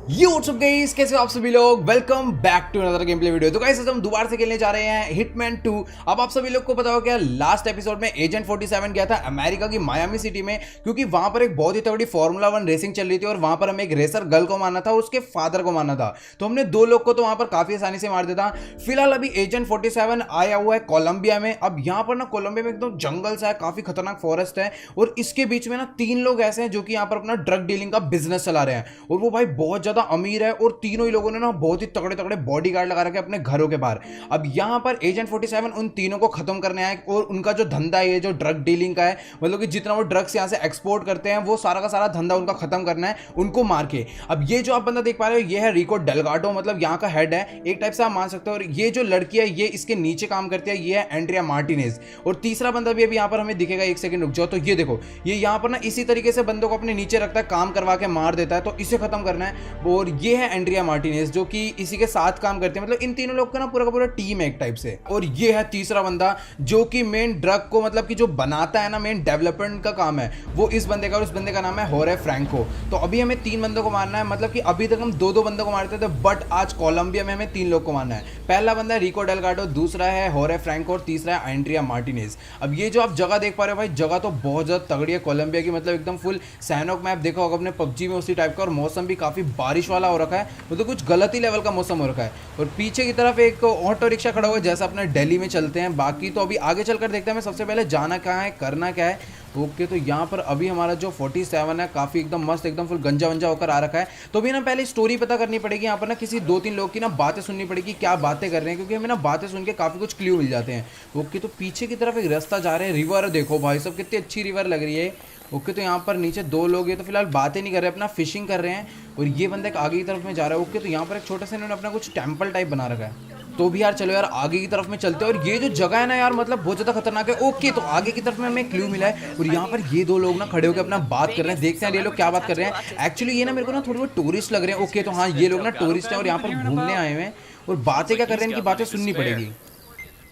ये WhatsApp guys, कैसे हो आप सभी लोग। Welcome back to another game play video. तो गाइस आज हम दोबारा से खेलने जा रहे हैं हिटमैन 2। अब आप सभी लोग को पता हो क्या, लास्ट एपिसोड में एजेंट 47 गया था अमेरिका की मायामी सिटी में, क्योंकि वहां पर एक बहुत ही तगड़ी फार्मूला 1 रेसिंग चल रही थी और वहां पर हमें एक रेसर गर्ल को मारना था और उसके फादर को मारना था। तो हमने दो लोग को तो वहां पर काफी आसानी से मार दिया था। फिलहाल अभी एजेंट 47 आया हुआ है कोलंबिया में। अब यहाँ पर ना कोलंबिया में एकदम जंगल सा है, काफी खतरनाक फॉरेस्ट है और इसके बीच में ना 3 लोग ऐसे हैं जो कि यहाँ पर अपना ड्रग डीलिंग का बिजनेस चला रहे हैं और वो भाई बहुत ज्यादा अमीर है और तीनों ही लोगों ने ना बहुत ही तगड़े तगड़े बॉडीगार्ड लगा रखे अपने घरों के बाहर। अब यहां पर एजेंट 47 उन तीनों को खत्म करने आए और उनका जो धंधा है, जो ड्रग डीलिंग का है, मतलब कि जितना वो ड्रग्स यहां से एक्सपोर्ट करते हैं वो सारा का सारा धंधा उनका खत्म करना है, उनको मार के। अब ये जो आप बंदा देख पा रहे हो ये है रिको डेलगाडो, मतलब यहाँ का हेड है एक टाइप से आप मान सकते हो। और ये जो लड़की है ये इसके नीचे काम करती है, ये है एंड्रिया मार्टिनेज। और तीसरा बंदा भी अभी यहाँ पर हमें दिखेगा, एक सेकंड रुक जाओ। तो ये देखो, ये यहाँ पर ना इसी तरीके से बंदों को अपने नीचे रखता है, काम करवा के मार देता है, तो इसे खत्म करना है। और ये है एंड्रिया मार्टिनेज जो कि इसी के साथ काम करते हैं, मतलब इन तीनों लोग का ना पूरा का पूरा टीम है एक टाइप से। और ये है तीसरा बंदा जो कि मेन ड्रग को, मतलब कि जो बनाता है ना, मेन डेवलपमेंट का काम है वो इस बंदे का, और उस बंदे का नाम है होरे फ्रैंको। तो अभी हमें 3 बंदों को मारना है, मतलब कि अभी तक हम 2-2 बंदों को मारते थे, बट आज कोलंबिया में हमें 3 लोग को मारना है। पहला बंदा है रिको डेलगाडो, दूसरा है होरे फ्रैंको और तीसरा है एंड्रिया मार्टिनेज। अब ये जो आप जगह देख पा रहे हो भाई, जगह तो बहुत ज्यादा तगड़ी है कोलंबिया की, मतलब एकदम फुल सैनोक मैप देखा होगा अपने पबजी में उसी टाइप का। और मौसम भी काफी बारिश वाला हो रखा है, मतलब कुछ गलत ही लेवल का मौसम हो रखा है। और पीछे की तरफ एक ऑटो रिक्शा खड़ा हुआ है, जैसा अपने दिल्ली में चलते हैं। बाकी तो अभी आगे चलकर देखते हैं हमें सबसे पहले जाना कहाँ है, करना क्या है। ओके, तो यहाँ पर अभी हमारा जो 47 है काफ़ी एकदम मस्त, एकदम फुल गंजा वंजा होकर आ रखा है। तो अभी ना पहले स्टोरी पता करनी पड़ेगी, यहाँ पर ना किसी 2-3 लोग की ना बातें सुननी पड़ेगी, क्या बातें कर रहे हैं, क्योंकि हमें ना बातें सुन के काफ़ी कुछ क्ल्यू मिल जाते हैं। ओके, तो पीछे की तरफ एक रास्ता जा रहे हैं, रिवर देखो भाई सब कितनी अच्छी रिवर लग रही है। ओके, तो यहाँ पर नीचे 2 लोग हैं, तो फिलहाल बातें नहीं कर रहे, अपना फिशिंग कर रहे हैं। और ये बंदा एक आगे की तरफ में जा रहा है। ओके, तो यहाँ पर एक छोटा सा इन्होंने अपना कुछ टेम्पल टाइप बना रखा है। तो भी यार चलो यार आगे की तरफ में चलते हैं। और ये जो जगह है ना यार, मतलब बहुत ज़्यादा खतरनाक है। ओके, तो आगे की तरफ में हमें क्लू मिला है और यहाँ पर ये 2 लोग ना खड़े होकर अपना बात कर रहे हैं। देखते हैं ये लोग क्या बात कर रहे हैं। एक्चुअली ये ना मेरे को ना थोड़े बहुत टूरिस्ट लग रहे हैं। ओके, तो हाँ ये लोग ना टूरिस्ट हैं और यहाँ पर घूमने आए हुए हैं और बातें क्या कर रहे हैं, इनकी बातें सुननी पड़ेगी।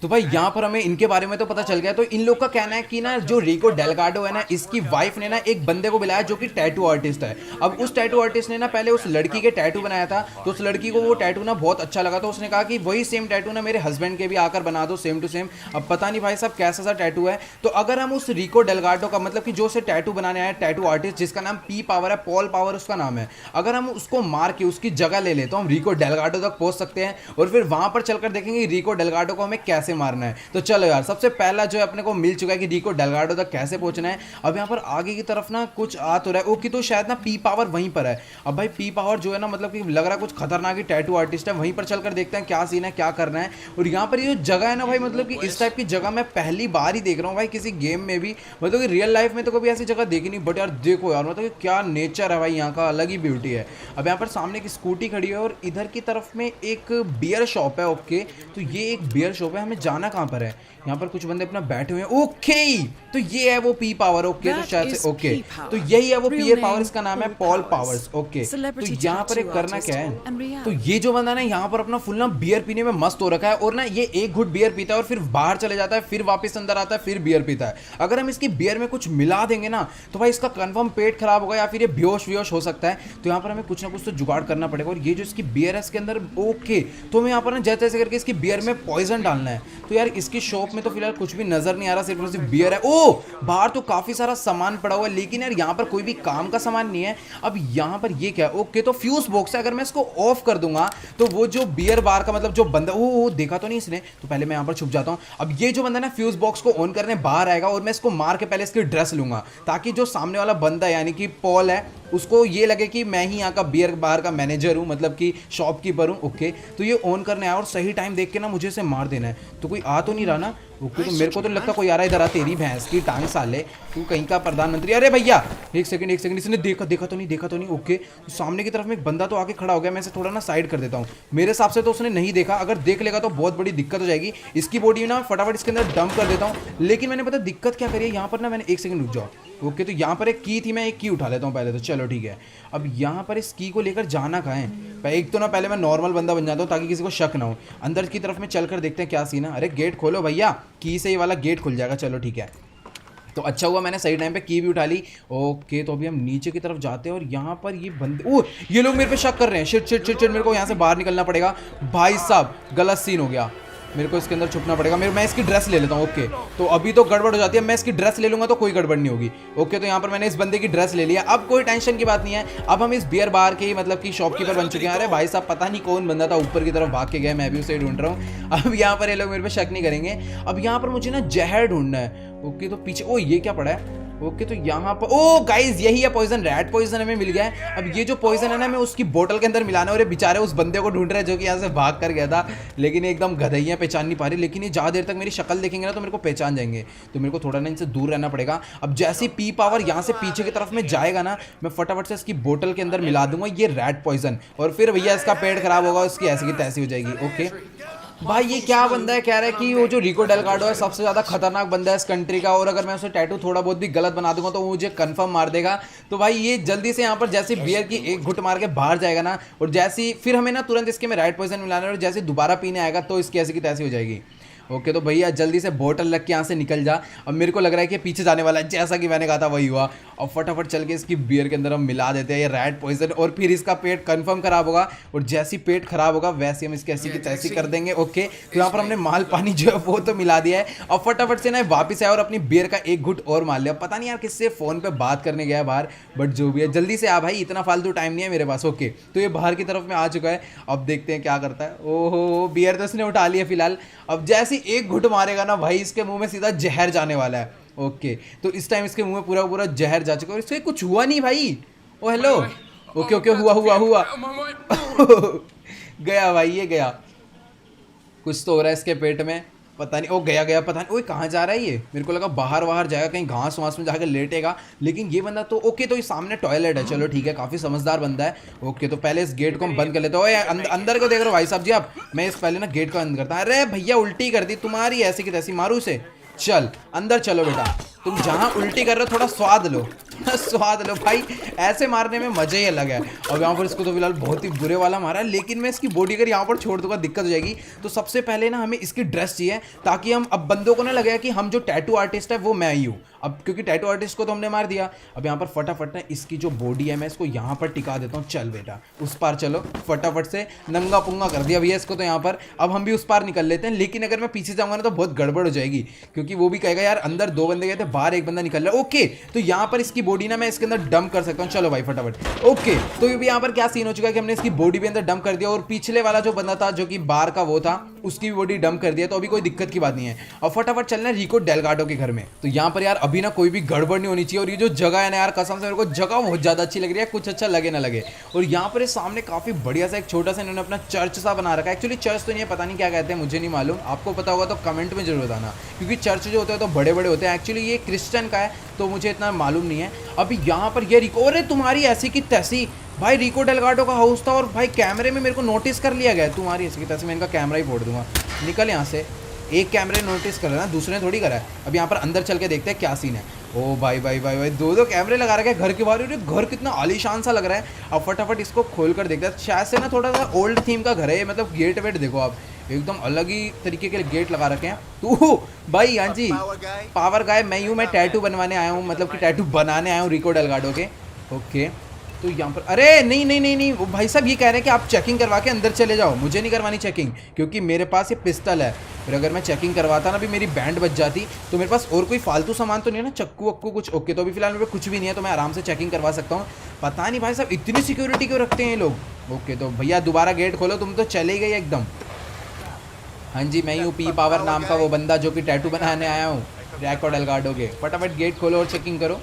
तो भाई यहाँ पर हमें इनके बारे में तो पता चल गया। तो इन लोग का कहना है कि ना जो रिको डेलगाडो है ना, इसकी वाइफ ने ना एक बंदे को बुलाया जो कि टैटू आर्टिस्ट है। अब उस टैटू आर्टिस्ट ने ना पहले उस लड़की के टैटू बनाया था, तो उस लड़की को वो टैटू ना बहुत अच्छा लगा, तो उसने कहा कि वही सेम टैटू ना मेरे हस्बैंड के भी आकर बना दो, सेम टू सेम। अब पता नहीं भाई साहब कैसा सा टैटू है। तो अगर हम उस रिको डेलगाडो का, मतलब कि जो उसे टैटू बनाने आया टैटू आर्टिस्ट, जिसका नाम पी पावर है, पॉल पावर उसका नाम है, अगर हम उसको मार के उसकी जगह ले ले तो हम रिको डेलगाडो तक पहुंच सकते हैं और फिर वहां पर चलकर देखेंगे रिको डेलगाडो को हमें कैसे मारना है। तो चलो यार, सबसे पहला जो है अपने को मिल चुका है कि रिको डेलगाडो तक कैसे पहुंचना है। अब यहाँ पर आगे की तरफ ना कुछ आ तो रहा है। ओके, तो शायद ना पी पावर वहीं पर है। अब भाई पी पावर जो है ना, मतलब कि लग रहा है कुछ खतरनाक ही टैटू आर्टिस्ट है, वहीं पर चलकर देखते हैं क्या सीन है, क्या करना है। और यहाँ पर ये जो जगह है ना भाई, मतलब कि इस टाइप की जगह मैं पहली बार ही देख रहा हूँ भाई किसी गेम में भी, मतलब कि रियल लाइफ में तो कभी ऐसी जगह देखी नहीं। बट यार देखो यार, मतलब क्या नेचर है भाई, यहाँ का अलग ही ब्यूटी है। अब यहाँ पर सामने एक स्कूटी खड़ी है और इधर की तरफ में एक बियर शॉप है। ओके, तो ये एक बियर शॉप है, हमें जाना कहाँ पर है। यहाँ पर कुछ बंदे अपना बैठे हुए हैं। ओके, तो ये है वो पी पावर। ओके, तो शायद से ओके, तो यही है वो पी पावर, इसका नाम है पॉल पावर्स। ओके, तो यहाँ पर एक करना क्या है, तो ये जो बंदा ना यहाँ पर अपना फुल ना बियर पीने में मस्त हो रखा है और ना ये एक घुट बियर पीता है और फिर बाहर चले जाता है, फिर वापस अंदर आता है, फिर बियर पीता है। अगर हम इसकी बियर में कुछ मिला देंगे ना तो भाई इसका कंफर्म पेट खराब होगा या फिर ये बेहोश विहोश हो सकता है। तो यहाँ पर हमें कुछ ना कुछ तो जुगाड़ करना पड़ेगा। और ये जो इसकी बियर है इसके अंदर, ओके, तो हमें यहाँ पर ना जैसे जैसे करके इसकी बियर में पॉइजन डालना है। तो यार इसकी शॉप में तो फिलहाल कुछ भी नजर नहीं आ रहा, सिर्फ और सिर्फ बियर है। ओ, बाहर तो काफी सारा सामान पड़ा हुआ है, लेकिन यार यहाँ पर कोई भी काम का सामान नहीं है। अब यहाँ पर ये क्या है, ओके, तो फ्यूज बॉक्स है। अगर मैं इसको ऑफ कर दूंगा तो वो जो बियर बार का, मतलब जो बंदा, ओ देखा तो नहीं इसने, तो पहले मैं यहाँ पर छुप जाता हूँ। अब ये जो बंदा ना फ्यूज बॉक्स को ऑन करने बाहर आएगा और मैं इसको मार के पहले इसकी ड्रेस लूंगा, ताकि जो सामने वाला बंदा यानी कि पॉल है उसको ये लगे कि मैं ही यहाँ का बियर बार का मैनेजर हूँ, मतलब कि शॉपकीपर हूँ। ओके, तो ये ऑन करने आया और सही टाइम देख के ना मुझे इसे मार देना है। तो कोई आ तो नहीं रहा ना। ओके, तो मेरे को तो लगता कोई आ रहा है इधर। आ तेरी भैंस की टांग साले, तू कहीं का प्रधानमंत्री। अरे भैया एक सेकंड, इसने देखा तो नहीं। ओके, तो सामने की तरफ में एक बंदा तो आके खड़ा हो गया, मैं इसे थोड़ा ना साइड कर देता हूँ। मेरे हिसाब से तो उसने नहीं देखा, अगर देख लेगा तो बहुत बड़ी दिक्कत हो जाएगी। इसकी बॉडी ना फटाफट इसके अंदर डंप कर देता हूँ। लेकिन मैंने पता दिक्कत क्या करी है यहाँ पर ना, मैंने एक सेकंड रुक जाओ। ओके, तो यहाँ पर एक की थी, मैं एक की उठा लेता हूँ पहले तो, चलो ठीक है। अब यहाँ पर इस की को लेकर जाना कहाँ है। एक तो ना पहले मैं नॉर्मल बंदा बन जाता हूँ ताकि किसी को शक ना हो। अंदर की तरफ में चलकर देखते हैं क्या सीन है। अरे गेट खोलो भैया, की से ये वाला गेट खुल जाएगा, चलो ठीक है। तो अच्छा हुआ मैंने सही टाइम पे की भी उठा ली। ओके तो अभी हम नीचे की तरफ जाते हैं और यहाँ पर ये बंदे, ओह ये लोग मेरे पे शक कर रहे हैं। शिट शिट शिट शिट, मेरे को यहाँ से बाहर निकलना पड़ेगा भाई साहब, गलत सीन हो गया। मेरे को इसके अंदर छुपना पड़ेगा। मैं इसकी ड्रेस ले लेता हूँ। ओके तो अभी तो गड़बड़ हो जाती है, मैं इसकी ड्रेस ले लूँगा तो कोई गड़बड़ नहीं होगी। ओके तो यहाँ पर मैंने इस बंदे की ड्रेस ले लिया, अब कोई टेंशन की बात नहीं है। अब हम इस बियर बार के मतलब कि शॉपकीपर बन चुके हैं। अरे भाई साहब पता नहीं कौन बंदा था ऊपर की तरफ भाग के गया, मैं भी उसे ढूंढ रहा हूँ। अब यहाँ पर ये लोग मेरे पे शक नहीं करेंगे। अब यहाँ पर मुझे ना जहर ढूंढना है। ओके तो पीछे, ओ ये क्या पड़ा है। ओके तो यहाँ पर, ओ गाइस यही है पॉइजन, रैट पॉइजन हमें मिल गया है। अब ये जो पॉइजन है ना, मैं उसकी बोतल के अंदर मिलाना है। और ये बेचारे उस बंदे को ढूंढ रहे हैं जो कि यहाँ से भाग कर गया था, लेकिन एकदम गधैया पहचान नहीं पा रही। लेकिन ये ज़्यादा देर तक मेरी शक्ल देखेंगे ना तो मेरे को पहचान जाएंगे, तो मेरे को थोड़ा ना इनसे दूर रहना पड़ेगा। अब जैसे पी पावर यहाँ से पीछे की तरफ में जाएगा ना, मैं फटाफट से इसकी बोतल के अंदर मिला दूंगा ये रैट पॉइजन, और फिर भैया इसका पेट खराब होगा, उसकी ऐसी की तैसी हो जाएगी। ओके भाई ये क्या बंदा है, कह रहा है कि वो जो रिको डेलगाडो है सबसे ज़्यादा खतरनाक बंदा है इस कंट्री का, और अगर मैं उसे टैटू थोड़ा बहुत भी गलत बना दूंगा तो वो मुझे कंफर्म मार देगा। तो भाई ये जल्दी से यहाँ पर जैसे बियर की एक घुट मार के बाहर जाएगा ना, और जैसी फिर हमें ना तुरंत इसके में राइट पॉइजन मिलाना है, और जैसे दोबारा पीने आएगा तो इसकी ऐसी की तैसी हो जाएगी। ओके तो भैया जल्दी से बोतल रख के यहाँ से निकल जा। अब मेरे को लग रहा है कि पीछे जाने वाला है, जैसा कि मैंने कहा था वही हुआ। अब फटाफट चल के इसकी बियर के अंदर हम मिला देते हैं ये रैट पॉइजन, और फिर इसका पेट कंफर्म खराब होगा, और जैसी पेट खराब होगा वैसे हम इसकी ऐसी की तैसी कर देंगे। ओके तो यहाँ पर हमने माल पानी जो है वो तो मिला दिया है। अब फटाफट से ना वापस आया और अपनी बियर का एक घुट और मार लिया। पता नहीं यार किससे फ़ोन पर बात करने गया बाहर, बट जो भी है जल्दी से आ भाई, इतना फालतू टाइम नहीं है मेरे पास। ओके तो ये बाहर की तरफ में आ चुका है, अब देखते हैं क्या करता है। ओहो बियर तो इसने उठा लिया फिलहाल। अब जैसे एक घुट मारेगा ना भाई, इसके मुंह में सीधा जहर जाने वाला है। ओके तो इस टाइम इसके मुंह में पूरा पूरा जहर जा चुका है, और इससे कुछ हुआ नहीं भाई। ओ हेलो, ओके ओके हुआ गया भाई, ये गया। कुछ तो हो रहा है इसके पेट में, पता नहीं। ओ गया पता नहीं। ओए कहाँ जा रहा है ये, मेरे को लगा बाहर जाएगा कहीं घास वास में जाकर लेटेगा, लेकिन ये बंदा तो ओके। तो ये सामने टॉयलेट है, चलो ठीक है, काफ़ी समझदार बंदा है। ओके तो पहले इस गेट को हम बंद कर लेते हैं। अंदर को देख रहे हो भाई साहब जी आप, मैं इस पहले ना गेट को बंद करता हूँ। अरे भैया उल्टी कर दी तुम्हारी, ऐसी की तैसी मारू से। चल अंदर चलो बेटा, तुम जहाँ उल्टी कर रहे हो थोड़ा स्वाद लो स्वाद लो भाई, ऐसे मारने में मजा ही अलग है। और यहाँ पर इसको तो फिलहाल बहुत ही बुरे वाला मारा है, लेकिन मैं इसकी बॉडी अगर यहाँ पर छोड़ दूंगा दिक्कत हो जाएगी। तो सबसे पहले ना हमें इसकी ड्रेस चाहिए, ताकि हम अब बंदों को ना लगेगा कि हम जो टैटू आर्टिस्ट है वो मैं ही हूँ। अब क्योंकि टैटू आर्टिस्ट को तो हमने मार दिया, अब यहाँ पर फटाफट ना इसकी जो बॉडी है मैं इसको यहाँ पर टिका देता हूँ। चल बेटा उस पार चलो, फटाफट से नंगा पुंगा कर दिया भैया इसको तो यहाँ पर। अब हम भी उस पार निकल लेते हैं, लेकिन अगर मैं पीछे जाऊँगा ना तो बहुत गड़बड़ हो जाएगी, क्योंकि वो भी कहेगा यार अंदर दो बंदे गए थे, बाहर एक बंदा निकल रहा है। ओके तो यहाँ पर इसकी बॉडी ना मैं इसके अंदर डंप कर सकता हूँ। चलो भाई फटाफट। ओके तो ये भी यहाँ पर क्या सीन हो चुका है कि हमने इसकी बॉडी भी अंदर डंप कर दिया, और पिछले वाला जो बंदा था जो कि बार का वो था उसकी भी बॉडी डंप कर दिया, तो अभी कोई दिक्कत की बात नहीं है। और फटाफट चलना है रिको डेलगाडो के घर में। तो यहाँ पर यार अभी ना कोई भी गड़बड़ नहीं होनी चाहिए, और ये जो जगह है ना यार कसम से मेरे को जगह बहुत ज़्यादा अच्छी लग रही है, कुछ अच्छा लगे ना लगे। और यहाँ पर इस सामने काफ़ी बढ़िया सा एक छोटा सा इन्होंने अपना चर्च सा बना रखा है। एक्चुअली चर्च तो नहीं है, पता नहीं क्या कहते हैं, मुझे नहीं मालूम, आपको पता होगा तो कमेंट में जरूर बताना, क्योंकि चर्च जो होते हैं तो बड़े बड़े होते हैं। एक्चुअली ये क्रिश्चियन का है तो मुझे इतना मालूम नहीं है। अभी यहाँ पर ये रिको, अरे तुम्हारी ऐसी की तैसी भाई, रिको डेलगाडो का हाउस था और भाई कैमरे में मेरे को नोटिस कर लिया गया। तुम्हारी ऐसी की तैसी, मैं इनका कैमरा ही फोड़ दूंगा। निकल यहाँ से, एक कैमरे नोटिस कर रहा है, दूसरे ने थोड़ी करा है। अब यहाँ पर अंदर चल के देखते हैं क्या सीन है। ओ भाई भाई भाई भाई, दो कैमरे लगा रखे हैं घर के बाहर, घर कितना आलीशान सा लग रहा है। अब फटाफट इसको खोल कर देखते हैं, शायद से ना थोड़ा सा ओल्ड थीम का घर है, मतलब गेट वेट देखो आप, एकदम अलग ही तरीके के गेट लगा रखे हैं। तो भाई हाँ जी पावर गाय मैं यूँ, मैं टैटू बनवाने आया हूँ, मतलब कि टैटू बनाने आया हूँ रिको डेलगाडो के। ओके तो यहाँ पर, अरे नहीं वो भाई साहब ये कह रहे हैं कि आप चेकिंग करवा के अंदर चले जाओ। मुझे नहीं करवानी चेकिंग, क्योंकि मेरे पास ये पिस्टल है। फिर अगर मैं चेकिंग करवाता ना भी मेरी बैंड बच जाती, तो मेरे पास और कोई फालतू सामान तो नहीं है ना, चक्कू वक्कू कुछ। ओके तो अभी फिलहाल मेरे पास कुछ भी नहीं है, तो मैं आराम से चेकिंग करवा सकता हूँ। पता नहीं भाई साहब इतनी सिक्योरिटी क्यों रखते हैं ये लोग। ओके तो भैया दोबारा गेट खोलो, तुम तो चले गए एकदम। हाँ जी मैं हूँ पी पावर नाम का वो बंदा जो कि टैटू बनाने आया हूँ रिको डेलगाडो के। फटाफट गेट खोलो और चेकिंग करो।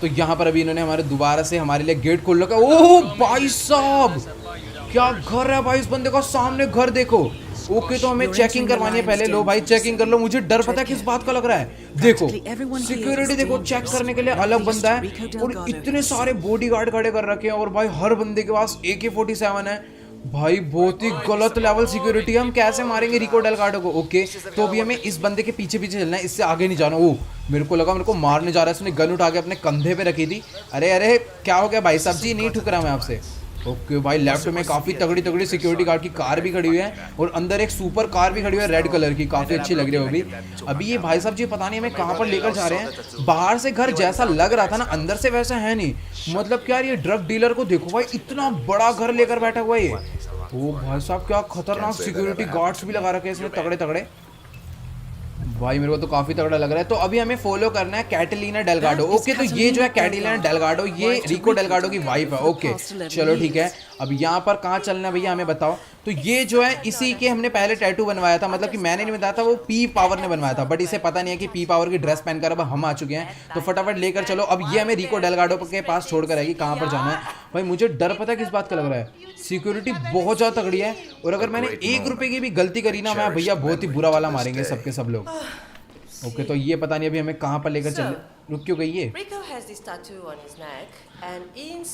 तो यहाँ पर अभी इन्होंने हमारे दोबारा से हमारे लिए गेट खोल रखा है। ओह भाई साहब क्या घर है भाई इस बंदे का, सामने घर देखो। ओके तो हमें चेकिंग करवानी है पहले। लो भाई चेकिंग कर लो, मुझे डर पता है किस बात का लग रहा है। देखो सिक्योरिटी देखो, चेक करने के लिए अलग बंदा है, और इतने सारे बॉडीगार्ड खड़े कर रखे हैं, और भाई हर बंदे के पास AK-47 है। भाई बहुत ही गलत लेवल सिक्योरिटी, हम कैसे मारेंगे रिको डेलगाडो को। ओके तो अभी हमें इस बंदे के पीछे पीछे चलना है, इससे आगे नहीं जाना। ओह मेरे को लगा मेरे को मारने जा रहा है, इसने गन उठा के अपने कंधे पे रखी थी। अरे क्या हो गया भाई साहब जी, नहीं ठुक रहा मैं आपसे। ओके भाई, लेफ्ट में काफी तगड़ी तगड़ी सिक्योरिटी गार्ड की कार भी खड़ी हुई है और अंदर एक सुपर कार भी खड़ी हुई है रेड कलर की, काफी अच्छी लग रही है वो भी। अभी ये भाई साहब जी पता नहीं हमें कहाँ पर लेकर जा रहे हैं। बाहर से घर जैसा लग रहा था ना, अंदर से वैसा है नहीं। मतलब क्या ये ड्रग डीलर को देखो भाई, इतना बड़ा घर लेकर बैठा हुआ है ये। ओ भाई साहब क्या खतरनाक सिक्योरिटी गार्ड्स भी लगा रखे हैं इसमें, तगड़े तगड़े। भाई मेरे को तो काफी तगड़ा लग रहा है। तो अभी हमें फॉलो करना है कैटलीना डेलगाडो। ओके, तो ये जो है कैटलीना डेलगाडो, ये रिको डेलगाडो की वाइफ है। ओके चलो ठीक है। अब यहाँ पर कहाँ चलना है भैया हमें बताओ। तो ये जो है इसी के हमने पहले टैटू बनवाया था, मतलब कि मैंने नहीं बताया था, वो पी पावर ने बनवाया था, बट इसे पता नहीं है कि पी पावर की ड्रेस पहनकर अब हम आ चुके हैं। तो फटाफट लेकर चलो। अब ये हमें रिको डेलगाडो के पास छोड़कर आएगी। कहाँ पर जाना है भाई, मुझे डर पता है किस बात का लग रहा है, सिक्योरिटी बहुत ज्यादा तगड़ी है और अगर मैंने 1 रुपए की भी गलती करी ना, मैं भैया बहुत ही बुरा वाला मारेंगे सबके सब लोग। ओके तो ये पता नहीं अभी हमें कहाँ पर लेकर चल, रुक क्यों गई है।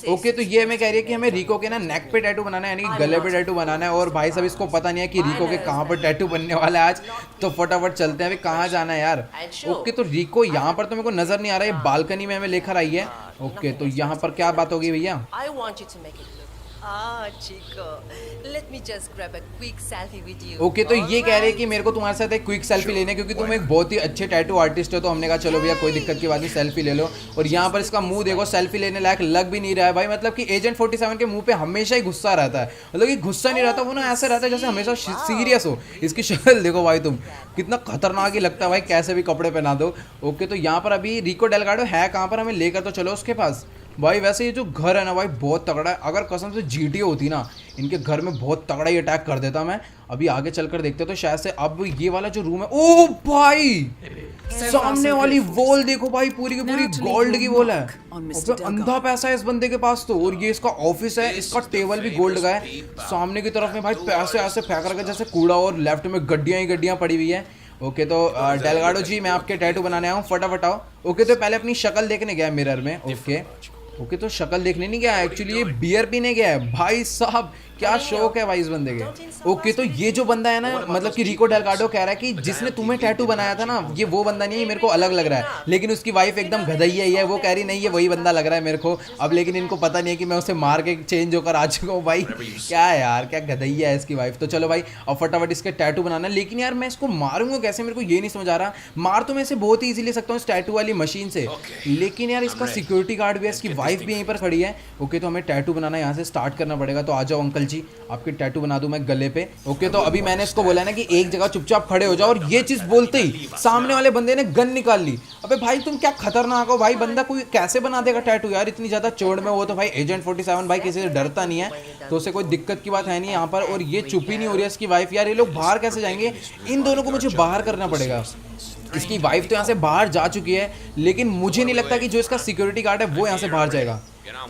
ओके तो ये हमें कह रही है कि हमें रिको के ना नेक पे टैटू बनाना है, यानी कि गले पे टैटू बनाना है। और भाई साहब इसको पता नहीं है कि रिको के कहाँ पर टैटू बनने वाला है आज। तो फटाफट चलते हैं, अभी कहाँ जाना है यार। ओके तो रिको यहाँ पर तो मेरे को नजर नहीं आ रहा है, बालकनी में हमें लेकर आई है। ओके तो यहाँ पर क्या बात होगी भैया। ओके तो ये कह रहे हैं कि मेरे को तुम्हारे साथ एक क्विक सेल्फी लेने, क्योंकि तुम एक बहुत ही अच्छे टैटू आर्टिस्ट हो। तो हमने कहा चलो भैया कोई दिक्कत की बात नहीं, सेल्फी ले लो। और यहाँ पर इसका मुंह देखो, सेल्फी लेने लायक लग भी नहीं रहा है भाई। मतलब कि एजेंट 47 के मुंह पे हमेशा ही गुस्सा रहता है, मतलब कि गुस्सा नहीं रहता वो ना, ऐसा रहता है जैसे हमेशा सीरियस हो। इसकी शक्ल देखो भाई, तुम कितना खतरनाक ही लगता है भाई, कैसे भी कपड़े पहना दो। ओके तो यहाँ पर अभी रिको डेलगाडो है कहाँ पर, हमें लेकर तो चलो उसके पास। भाई वैसे ये जो घर है ना भाई बहुत तगड़ा है, अगर कसम से जीटीए होती ना, इनके घर में बहुत तगड़ा ही अटैक कर देता मैं। अभी आगे चलकर देखते तो शायद से अब ये वाला जो रूम है, ओ भाई सामने वाली वॉल देखो भाई, पूरी की पूरी गोल्ड की वॉल है। अंधा पैसा है इस बंदे के पास तो। और ये इसका ऑफिस है, इसका टेबल भी गोल्ड का है। सामने की तरफ में भाई पैसे ऐसे फेंक रखे जैसे कूड़ा, और लेफ्ट में गड्डियां ही गड्डियां पड़ी हुई है। ओके तो डेलगाडो जी मैं आपके टैटू बनाने आया हूँ, फटाफट आओ। ओके तो पहले अपनी शक्ल देखने गया मिरर में। ओके तो शक्ल देखने नहीं गया, एक्चुअली ये बियर पीने गया है। भाई साहब क्या शौक है भाई इस बंदे के। ओके तो ये जो बंदा है ना, मतलब कि रिको डेलगाडो कह रहा है कि जिसने तुम्हें टैटू बनाया था ना, ये वो बंदा नहीं है, मेरे को अलग लग रहा है। लेकिन उसकी वाइफ एकदम गधैया ही है, वो कह रही नहीं ये वही बंदा लग रहा है मेरे को। अब लेकिन इनको पता नहीं है कि मैं उसे मार के चेंज होकर आ चुका हूँ भाई। क्या है यार, क्या गधैया है इसकी वाइफ। तो चलो भाई अब फटाफट इसके टैटू बनाना है। लेकिन यार मैं इसको मारूंगा कैसे, मेरे को ये नहीं समझ आ रहा। मार तो मैं इसे बहुत ही ईजिली ले सकता हूँ इस टैटू वाली मशीन से, लेकिन यार इसका सिक्योरिटी गार्ड भी है, इसकी वाइफ भी यहीं पर खड़ी है। ओके तो हमें टैटू बनाना यहाँ से स्टार्ट करना पड़ेगा। तो आ जाओ अंकल जी, आपके टैटू बना दूं मैं गले पे। ओके तो अभी मैंने इसको बोला ना कि एक जगह चुपचाप खड़े हो जाओ, और ये चीज बोलते ही सामने वाले बंदे ने गन निकाल ली। अबे भाई तुम क्या खतरनाक हो भाई, बंदा कोई कैसे बना देगा टैटू यार इतनी ज्यादा चोड़ में। वो तो भाई एजेंट 47 भाई किसी से डरता नहीं है, तो उसे कोई दिक्कत की बात है नहीं यहाँ पर। और ये चुप ही नहीं हो रही है इसकी वाइफ। यार ये लोग बाहर कैसे जाएंगे, इन दोनों को मुझे बाहर करना पड़ेगा। इसकी वाइफ तो यहाँ से बाहर जा चुकी है, लेकिन मुझे नहीं लगता कि जो इसका सिक्योरिटी गार्ड है वो यहाँ से बाहर जाएगा।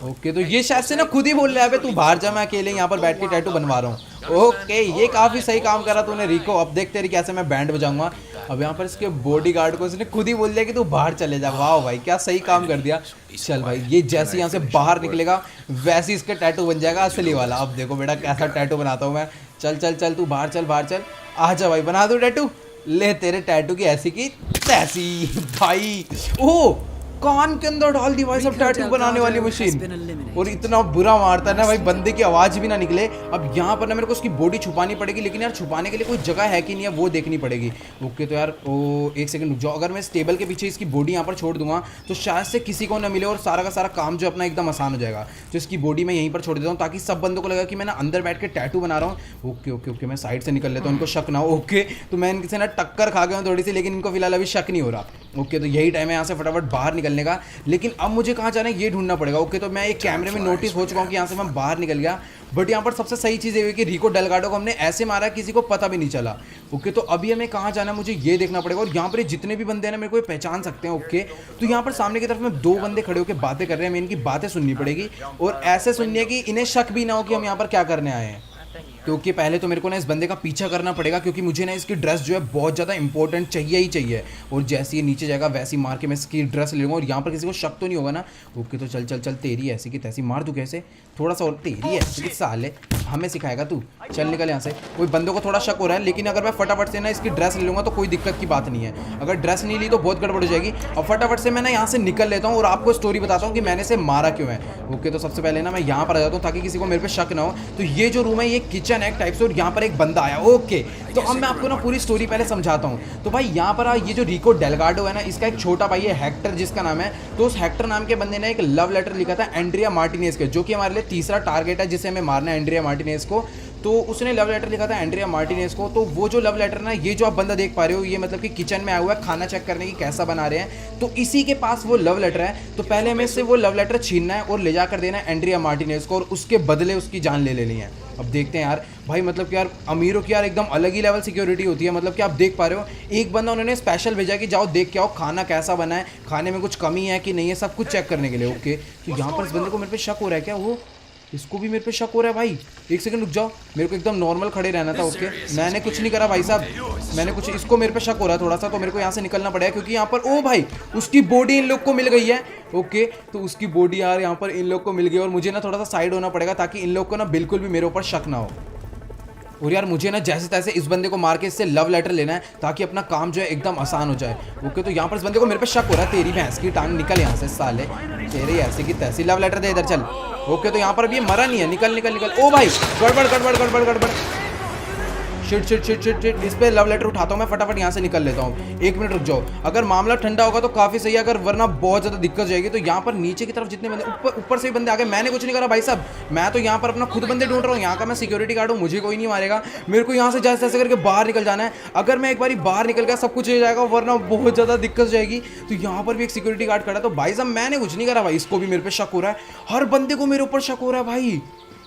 ओके तो ये शायद से ना खुद ही बोल रहा है तू बाहर जा, मैं अकेले यहाँ पर बैठ के टैटू बनवा रहा हूँ। ओके ये काफी सही काम करा तूने रिको। अब देख तेरी कैसे मैं बैंड बजाऊंगा। अब यहाँ पर इसके बॉडीगार्ड को इसने खुद ही बोल दिया कि तू बाहर चले जा। वाह भाई क्या सही काम कर दिया। चल भाई ये जैसे यहाँ से बाहर निकलेगा वैसे ही इसका टैटू बन जाएगा असली वाला। अब देखो बेटा कैसा टैटू बनाता हूँ मैं। चल चल चल तू बाहर चल, बाहर चल, आजा भाई बना दो टैटू। ले तेरे टैटू की ऐसी की तैसी भाई। ओह कान के अंदर डाल दी भाई सब टैटू बनाने वाली मशीन, और इतना बुरा मारता है ना भाई, बंदे की आवाज भी ना निकले। अब यहाँ पर ना मेरे को उसकी बॉडी छुपानी पड़ेगी, लेकिन यार छुपाने के लिए कोई जगह है कि नहीं है वो देखनी पड़ेगी। ओके तो यार ओ एक सेकंड रुक जाओ, अगर मैं इस टेबल के पीछे इसकी बॉडी यहाँ पर छोड़ दूंगा तो शायद से किसी को ना मिले और सारा का सारा काम जो अपना एकदम आसान हो जाएगा। तो इसकी बॉडी मैं यहीं पर छोड़ देता हूँ ताकि सब बंदों को लगा कि मैं ना अंदर बैठ के टैटू बना रहा हूँ। ओके ओके ओके मैं साइड से निकल लेता हूँ, इनको शक ना हो। ओके तो मैं इनसे ना टक्कर खा गया हूँ थोड़ी सी, लेकिन इनको फिलहाल अभी शक नहीं हो रहा। ओके तो यही टाइम है यहाँ से फटाफट बाहर निकलने का। लेकिन अब मुझे कहाँ जाना है ये ढूंढना पड़ेगा। ओके तो मैं एक कैमरे में नोटिस हो चुका हूँ कि यहाँ से मैं बाहर निकल गया, बट यहाँ पर सबसे सही चीज़ ये हुई कि रिको डेलगाडो को हमने ऐसे मारा किसी को पता भी नहीं चला। ओके तो अभी हमें कहाँ जाना है मुझे ये देखना पड़ेगा। और यहाँ पर जितने भी बंदे हैं ना मेरे को ये पहचान सकते हैं। ओके तो यहाँ पर सामने की तरफ में 2 बंदे खड़े होकर बातें कर रहे हैं, हमें इनकी बातें सुननी पड़ेगी और ऐसे सुननी है कि इन्हें शक भी ना हो कि हम यहाँ पर क्या करने आए हैं। क्योंकि पहले तो मेरे को ना इस बंदे का पीछा करना पड़ेगा, क्योंकि मुझे ना इसकी ड्रेस जो है बहुत ज़्यादा इंपॉर्टेंट चाहिए ही चाहिए। और जैसे ये नीचे जाएगा वैसी मार के मैं इसकी ड्रेस ले लूँगा, और यहाँ पर किसी को शक तो नहीं होगा ना। ओके तो चल चल चल तेरी ऐसी की तैसी मार दूँ कैसे, थोड़ा सा और तेरी ऐसी की साले हमें सिखाएगा तू? चल निकल यहाँ से। कोई बंदों को थोड़ा शक हो रहा है, लेकिन अगर मैं फटाफट से ना इसकी ड्रेस ले लूँगा तो कोई दिक्कत की बात नहीं है। अगर ड्रेस नहीं ली तो बहुत गड़बड़ हो जाएगी। और फटाफट से मैं ना यहाँ से निकल लेता हूँ और आपको स्टोरी बताता हूँ कि मैंने इसे मारा क्यों है। ओके, तो सबसे पहले ना मैं यहाँ पर आ जाता हूँ ताकि किसी को मेरे पे शक ना हो। तो ये जो रूम है ये किचन है टाइप से, और यहाँ पर एक बंदा आया। ओके, तो अब मैं आपको ना पूरी स्टोरी पहले समझाता हूँ। तो भाई यहाँ पर ये जो रिको डेलगाडो है ना, इसका एक छोटा भाई है हेक्टर जिसका नाम है। तो उस हेक्टर नाम के बंदे ने एक लव लेटर लिखा था एंड्रिया मार्टिनेज के, जो कि हमारे लिए तीसरा टारगेट है जिसे हमें मारना है, एंड्रिया मार्टिनेज को। तो उसने लव लेटर लिखा था एंड्रिया मार्टिनेज को। तो वो जो लव लेटर ना, ये जो आप बंदा देख पा रहे हो, ये मतलब कि किचन में आया हुआ है खाना चेक करने की कैसा बना रहे हैं। तो इसी के पास वो लव लेटर है। तो पहले हमें इससे वो लव लेटर छीनना है और ले जाकर देना है एंड्रिया मार्टिनेज को, और उसके बदले उसकी जान ले लेनी है। अब देखते हैं यार भाई, मतलब कि यार अमीरों की यार एकदम अलग ही लेवल सिक्योरिटी होती है। मतलब कि आप देख पा रहे हो, एक बंदा उन्होंने स्पेशल भेजा कि जाओ देख के आओ खाना कैसा बना है, खाने में कुछ कमी है कि नहीं है, सब कुछ चेक करने के लिए। ओके, तो यहाँ पर इस बंदे को मेरे पे शक हो रहा है क्या? वो इसको भी मेरे पे शक हो रहा है भाई। एक सेकंड रुक जाओ, मेरे को एकदम नॉर्मल खड़े रहना था। ओके, मैंने कुछ नहीं करा भाई साहब, मैंने कुछ, इसको मेरे पे शक हो रहा है थोड़ा सा, तो मेरे को यहाँ से निकलना पड़ेगा क्योंकि यहाँ पर ओ भाई उसकी बॉडी इन लोग को मिल गई है। ओके, तो उसकी बॉडी यार यहाँ पर इन लोग को मिल गई और मुझे ना थोड़ा सा साइड होना पड़ेगा ताकि इन लोग को ना बिल्कुल भी मेरे ऊपर शक ना हो। और यार मुझे ना जैसे तैसे इस बंदे को मार के इससे लव लेटर लेना है ताकि अपना काम जो है एकदम आसान हो जाए। ओके, तो यहाँ पर इस बंदे को मेरे पे शक हो रहा है। तेरी भैंस की टांग, निकल यहाँ से साले, तेरे ऐसे की तैसी, लव लेटर दे इधर चल। ओके, तो यहाँ पर अभी ये मरा नहीं है, निकल निकल निकल। ओ भाई गड़बड़ गड़बड़ गड़बड़ गड़बड़, shit shit shit shit shit, इस पे लव लेटर उठाता हूँ मैं, फटाफट यहाँ से निकल लेता हूँ। एक मिनट रुक जाओ, अगर मामला ठंडा होगा तो काफ़ी सही है, अगर वरना बहुत ज़्यादा दिक्कत हो जाएगी। तो यहाँ पर नीचे की तरफ जितने बंदे, ऊपर से भी बंदे आ गए। मैंने कुछ नहीं करा भाई साहब, मैं तो यहाँ पर अपना खुद बंदे ढूंढ रहा हूँ। यहाँ का मैं सिक्योरिटी गार्ड हूँ, मुझे कोई नहीं मारेगा। मेरे को यहाँ से जैसे तैसे करके बाहर निकल जाना है। अगर मैं एक बार बाहर निकल गया सब कुछ हो जाएगा, वरना बहुत ज़्यादा दिक्कत हो जाएगी। तो यहाँ पर भी एक सिक्योरिटी गार्ड खड़ा है। तो भाई साहब मैंने कुछ नहीं करा भाई, इसको भी मेरे पे शक हो रहा है। हर बंदे को मेरे ऊपर शक हो रहा है भाई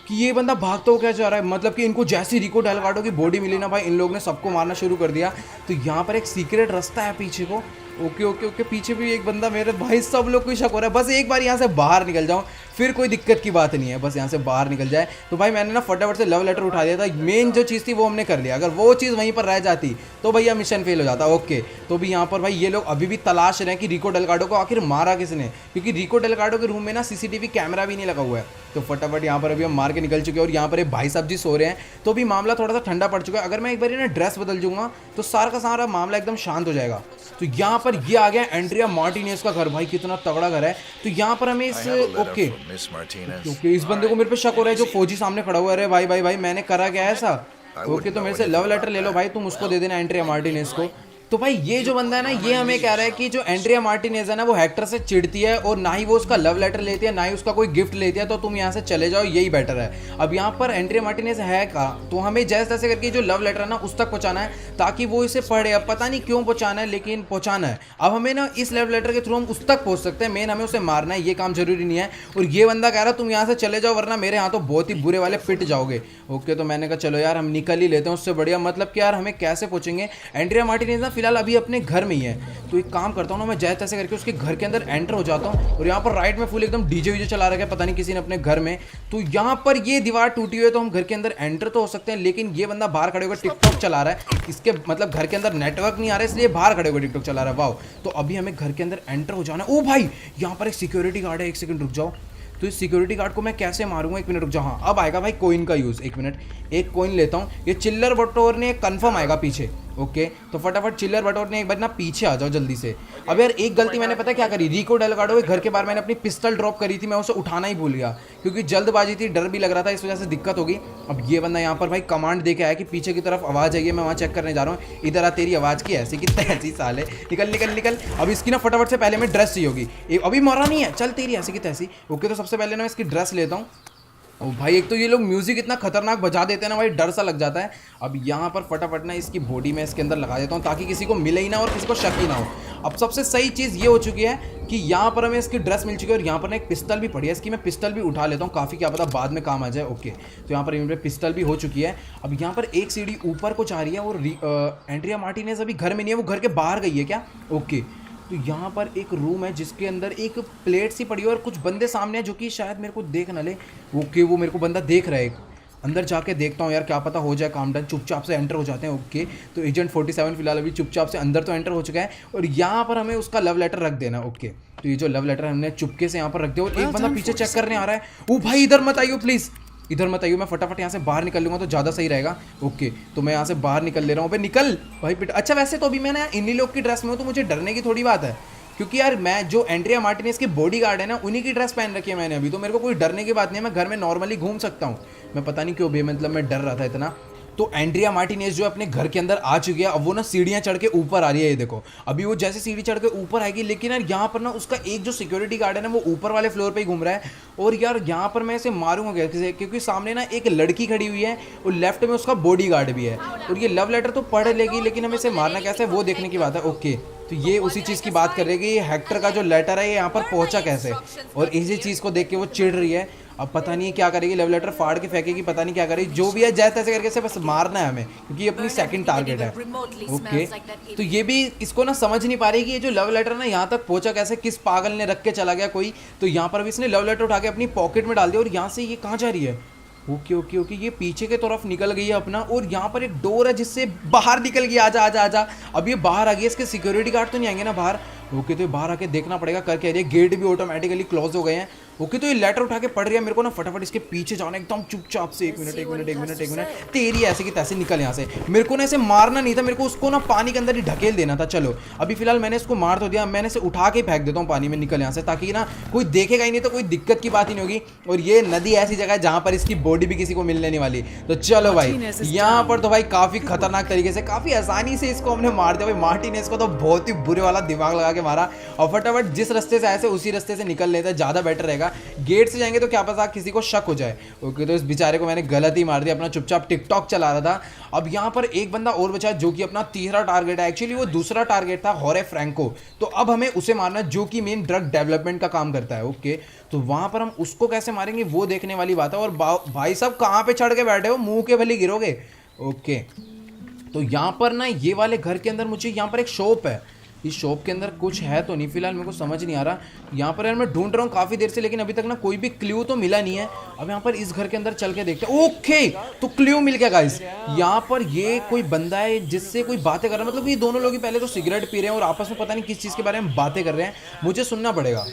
कि ये बंदा भागता हो क्या जा रहा है। मतलब कि इनको जैसी रिको डेलगाडो की बॉडी मिली ना भाई, इन लोग ने सबको मारना शुरू कर दिया। तो यहाँ पर एक सीक्रेट रास्ता है पीछे को। ओके ओके ओके, पीछे भी एक बंदा, मेरे भाई सब लोग को शक हो रहा है। बस एक बार यहाँ से बाहर निकल जाऊँ फिर कोई दिक्कत की बात नहीं है, बस यहाँ से बाहर निकल जाए। तो भाई मैंने ना फटाफट से लव लेटर उठा लिया था, मेन जो चीज़ थी वो हमने कर लिया। अगर वो चीज़ वहीं पर रह जाती तो भैया मिशन फेल हो जाता। ओके, तो भी यहाँ पर भाई ये लोग अभी भी तलाश रहे हैं कि रिको डेलगाडो को आखिर मारा किसने, क्योंकि रिको डेलगाडो के रूम में ना सीसीटीवी कैमरा भी नहीं लगा हुआ है। तो फटाफट यहाँ पर अभी हम मार के निकल चुके हैं और यहाँ पर एक भाई साहब जी सो रहे हैं। तो भी मामला थोड़ा सा ठंडा पड़ चुका है। अगर मैं एक बार ना ड्रेस बदल दूंगा तो सारा का सारा मामला एकदम शांत हो जाएगा। तो यहाँ पर ये आ गया एंड्रिया मार्टिनेज का घर। भाई कितना तगड़ा घर है। तो यहाँ पर हमें इस ओके इस बंदे को मेरे पे शक हो रहा है जो फौजी सामने खड़ा हुआ है। अरे भाई भाई भाई मैंने करा क्या ऐसा? ओके, तो मेरे से लव लेटर ले लो भाई, तुम उसको दे देना एंड्रिया मार्टिनेज को। तो भाई ये जो बंदा है ना, ये हमें कह रहा है कि जो एंड्रिया मार्टिनेज है ना, वो हेक्टर से चिढ़ती है और ना ही वो उसका लव लेटर लेती है, ना ही उसका कोई गिफ्ट लेती है। तो तुम यहाँ से चले जाओ, यही बेटर है। अब यहाँ पर एंड्रिया मार्टिनेज है कहाँ, तो हमें जैसे तैसे करके जो लव लेटर है ना उस तक पहुँचाना है ताकि वो इसे पढ़े। अब पता नहीं क्यों पहुँचाना है, लेकिन पहुँचाना है। अब हमें ना इस लव लेटर के थ्रू हम उस तक पहुँच सकते हैं, मेन हमें उसे मारना है, ये काम जरूरी नहीं है। और ये बंदा कह रहा है तुम यहाँ से चले जाओ वरना मेरे यहाँ तो बहुत ही बुरे वाले पिट जाओगे। ओके, तो मैंने कहा चलो यार हम निकल ही लेते हैं, उससे बढ़िया मतलब कि यार हमें कैसे पहुँचेंगे। एंड्रिया मार्टिनेज ना फिलहाल अभी अपने घर में ही है। तो एक काम करता हूँ ना, मैं जैसे तैसे करके उसके घर के अंदर एंटर हो जाता हूँ। और यहाँ पर राइट में फुल एकदम डीजे वीजे चला रखा है, पता नहीं किसी ने अपने घर में। तो यहाँ पर ये दीवार टूटी हुई है, तो हम घर के अंदर एंटर तो हो सकते हैं, लेकिन ये बंदा बाहर खड़े होकर टिकटॉक चला रहा है। इसके मतलब घर के अंदर नेटवर्क नहीं आ रहा है, इसलिए बाहर खड़े होकर टिकटॉक चला रहा है। वाह, तो अभी हमें घर के अंदर एंटर हो जाना है। ओ भाई यहाँ पर एक सिक्योरिटी गार्ड है, एक सेकंड रुक जाओ। तो इस सिक्योरिटी गार्ड को मैं कैसे मारूंगा, एक मिनट रुक जाओ। हाँ अब आएगा भाई कोइन का यूज़, एक मिनट, एक कोइन लेता हूँ। ये चिल्लर बटोरने कंफर्म आएगा पीछे। ओके, तो फटाफट चिल्लर बटोरने एक बार ना पीछे आ जाओ जल्दी से। अब यार एक गलती मैंने पता क्या करी, रिको डेलगाडो के घर के बाहर मैंने अपनी पिस्टल ड्रॉप करी थी, मैं उसे उठाना ही भूल गया क्योंकि जल्दबाजी थी, डर भी लग रहा था, इस वजह से दिक्कत होगी। अब ये बंदा यहाँ पर भाई कमांड दे के आया कि पीछे की तरफ आवाज़ आई है, मैं वहाँ चेक करने जा रहा हूँ। इधर आ, तेरी आवाज़ की ऐसी की तैसी साले, निकल निकल निकल। अब इसकी ना फटाफट से पहले मैं ड्रेस चाहिए होगी, अभी मरा नहीं है, चल तेरी ऐसी की तैसी। ओके, तो सबसे पहले ना इसकी ड्रेस लेता हूँ। ओ भाई एक तो ये लोग म्यूजिक इतना खतरनाक बजा देते हैं ना भाई, डर सा लग जाता है। अब यहाँ पर फटाफट ना इसकी बॉडी में इसके अंदर लगा देता हूँ ताकि किसी को मिले ही ना और किसी को शक ही ना हो। अब सबसे सही चीज़ ये हो चुकी है कि यहाँ पर हमें इसकी ड्रेस मिल चुकी है और यहाँ पर ना एक पिस्टल भी पड़ी है, इसकी मैं पिस्टल भी उठा लेता हूँ, काफ़ी क्या पता बाद में काम आ जाए। ओके, तो यहाँ पर मेरे पिस्टल भी हो चुकी है। अब यहाँ पर एक सीढ़ी ऊपर को जा रही है और एंड्रिया मार्टिनेज अभी घर में नहीं है, वो घर के बाहर गई है क्या? ओके, तो यहाँ पर एक रूम है जिसके अंदर एक प्लेट सी पड़ी है और कुछ बंदे सामने हैं जो कि शायद मेरे को देख ना ले। ओके, वो मेरे को बंदा देख रहा है। अंदर जाके देखता हूँ यार, क्या पता हो जाए काम डन। चुपचाप से एंटर हो जाते हैं। ओके, तो एजेंट 47 फिलहाल अभी चुपचाप से अंदर तो एंटर हो चुका है और यहाँ पर हमें उसका लव लेटर रख देना। ओके, तो ये जो लव लेटर हमने चुपके से यहाँ पर रख दिया और एक बंदा पीछे चेक करने आ रहा है। ओ भाई इधर मत आइयो प्लीज़, इधर मत आइयो, मैं फटाफट यहाँ से बाहर निकल लूँगा तो ज़्यादा सही रहेगा। ओके, तो मैं यहाँ से बाहर निकल ले रहा हूँ। भाई निकल भाई बेटा। अच्छा वैसे तो अभी मैं ना इन्हीं लोग की ड्रेस में हूँ, तो मुझे डरने की थोड़ी बात है, क्योंकि यार मैं जो एंड्रिया मार्टिनेज के बॉडी गार्ड है ना, उन्हीं की ड्रेस पहन रखी है मैंने अभी, तो मेरे को कोई डरने की बात नहीं है, मैं घर में नॉर्मली घूम सकता हूँ। मैं पता नहीं क्यों भी मतलब मैं डर रहा था इतना। तो एंड्रिया मार्टिनेज जो अपने घर के अंदर आ चुकी है, अब वो ना सीढ़ियाँ चढ़ के ऊपर आ रही है। ये देखो अभी वो जैसे सीढ़ी चढ़ के ऊपर आएगी, लेकिन यार यहाँ पर ना उसका एक जो सिक्योरिटी गार्ड है ना, वो ऊपर वाले फ्लोर पे ही घूम रहा है। और यार यहाँ पर मैं इसे मारूंगा कैसे, क्योंकि सामने ना एक लड़की खड़ी हुई है और लेफ्ट में उसका बॉडी गार्ड भी है, और ये लव लेटर तो पढ़ लेगी, लेकिन हमें इसे मारना कैसे है वो देखने की बात है। ओके, तो ये उसी चीज़ की बात कर रही है कि ये हेक्टर का जो लेटर है ये यहाँ पर पहुँचा कैसे, और इसी चीज़ को देख के वो चिढ़ रही है। अब पता नहीं क्या करेगी, लव लेटर फाड़ के फेंकेगी, पता नहीं क्या करेगी, जो भी है जैसे तैसे करके से बस मारना है हमें, क्योंकि ये अपनी सेकंड टारगेट है। ओके, तो ये भी इसको ना समझ नहीं पा रही कि ये जो लव लेटर ना यहाँ तक पहुंचा कैसे, किस पागल ने रख के चला गया कोई। तो यहाँ पर भी इसने लव लेटर उठा के अपनी पॉकेट में डाल दिया, और यहाँ से ये कहाँ जा रही है। ओके ओके ओके, ये पीछे की तरफ निकल गई है अपना, और यहाँ पर एक डोर है जिससे बाहर निकल गई। आजा आजा आजा, अब ये बाहर आ गई है, इसके सिक्योरिटी गार्ड तो नहीं आएंगे ना बाहर। ओके, तो ये बाहर आके देखना पड़ेगा कर क्या रही है। गेट भी ऑटोमेटिकली क्लोज हो गए हैं। ओके, तो ये लेटर उठा के पढ़ रही है, मेरे को ना फटाफट इसके पीछे जाना एकदम चुपचाप से। एक मिनट तेरी ऐसे की तैसे निकल यहाँ से। मेरे को ना इसे मारना नहीं था, मेरे को उसको ना पानी के अंदर ही ढकेल देना था। चलो अभी फिलहाल मैंने इसको मार तो दिया, मैंने इसे उठा के फेंक देता हूँ पानी में, निकल यहाँ से, ताकि ना कोई देखेगा ही नहीं, तो कोई दिक्कत की बात ही नहीं होगी। और ये नदी ऐसी जगह है जहाँ पर इसकी बॉडी भी किसी को मिलने नहीं वाली। तो चलो भाई यहाँ पर तो भाई काफी खतरनाक तरीके से, काफी आसानी से इसको हमने मार दिया भाई। मार्टिनेज को तो बहुत ही बुरे वाला दिमाग लगा के मारा, और फटाफट जिस रास्ते से आए थे उसी रास्ते से निकल लेते हैं, ज़्यादा बेटर रहेगा। गेट से जाएंगे तो क्या पता किसी को शक हो जाए। ओके, तो इस बेचारे को मैंने गलत ही मार दिया, अपना चुपचाप टिकटॉक चला रहा था। अब यहाँ पर एक बंदा और बचा जो कि अपना तीसरा टारगेट है, एक्चुअली वो दूसरा टारगेट था होरे फ्रैंको, तो अब हमें उसे मारना जो कि मेन ड्रग डेवलपमेंट का काम करता है। ओके, तो वहाँ पर हम उसको कैसे मारेंगे वो देखने वाली बात है। और भाई साहब कहाँ पे चढ़ के बैठे हो, मुंह के भले गिरोगे। ओके, तो यहाँ पर ना ये वाले घर के अंदर मुझे यहाँ पर एक शॉप है, इस शॉप के अंदर कुछ है तो नहीं, फिलहाल मेरे को समझ नहीं आ रहा। यहाँ पर यार मैं ढूंढ रहा हूँ काफ़ी देर से, लेकिन अभी तक ना कोई भी क्ल्यू तो मिला नहीं है। अब यहाँ पर इस घर के अंदर चल के देखते हैं। ओके, तो क्ल्यू मिल गया गाइस। यहाँ पर ये कोई बंदा है जिससे कोई बातें कर रहा है, मतलब ये दोनों लोग ही पहले तो सिगरेट पी रहे हैं और आपस में पता नहीं किस चीज़ के बारे में बातें कर रहे हैं, मुझे सुनना पड़ेगा।